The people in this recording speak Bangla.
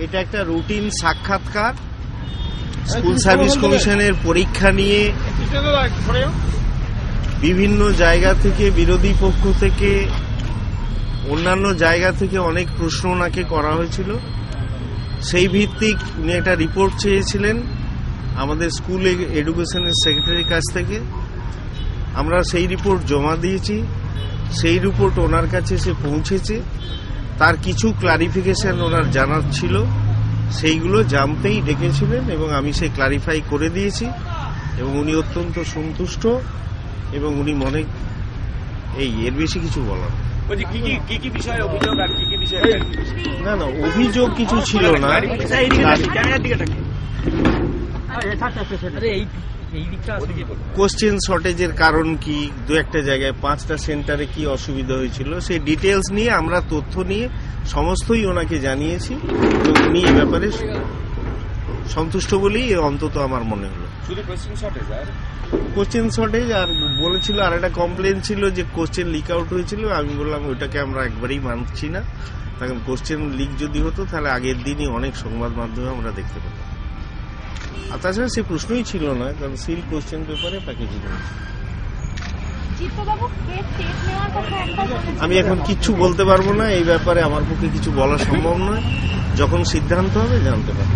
এটা একটা রুটিন সাক্ষাৎকার স্কুল সার্ভিস কমিশনের পরীক্ষা নিয়ে বিভিন্ন জায়গা থেকে, বিরোধী পক্ষ থেকে, অন্যান্য জায়গা থেকে অনেক প্রশ্ন ওনাকে করা হয়েছিল। সেই ভিত্তিক উনি একটা রিপোর্ট চেয়েছিলেন আমাদের স্কুল এডুকেশনের সেক্রেটারির কাছ থেকে। আমরা সেই রিপোর্ট জমা দিয়েছি। সেই রিপোর্ট ওনার কাছে এসে পৌঁছেছে। তার কিছু ক্লারিফিকেশন ওনার জানার ছিল, সেইগুলো জানতেই ডেকেছিলেন এবং আমি সেই ক্লারিফাই করে দিয়েছি এবং উনি অত্যন্ত সন্তুষ্ট এবং উনি মনে এর বেশি কিছু বলার না। না, অভিযোগ কিছু ছিল না। কোশ্চেন শর্টেজের কারণ কি, দু একটা জায়গায় 5টা সেন্টারে কি অসুবিধা হয়েছিল, সেই ডিটেলস নিয়ে আমরা তথ্য নিয়ে সমস্তই ওনাকে জানিয়েছি এবং উনি এ ব্যাপারে সন্তুষ্ট বলেই অন্তত আমার মনে হলো। কোশ্চেন শর্টেজ আর বলেছিল, আর একটা কমপ্লেন ছিল যে কোশ্চেন লিক আউট হয়েছিল। আমি বললাম ওইটাকে আমরা একবারেই মানছি না, কারণ কোশ্চেন লিক যদি হতো তাহলে আগের দিনই অনেক সংবাদ মাধ্যমে আমরা দেখতে পেতাম। আর তাছাড়া সে প্রশ্নই ছিল না, কারণ সিল কোশ্চেন পেপারে প্যাকেজিং হয়েছে। আমি এখন কিচ্ছু বলতে পারবো না এই ব্যাপারে, আমার পক্ষে কিছু বলা সম্ভব নয়। যখন সিদ্ধান্ত হবে জানতে পারবো।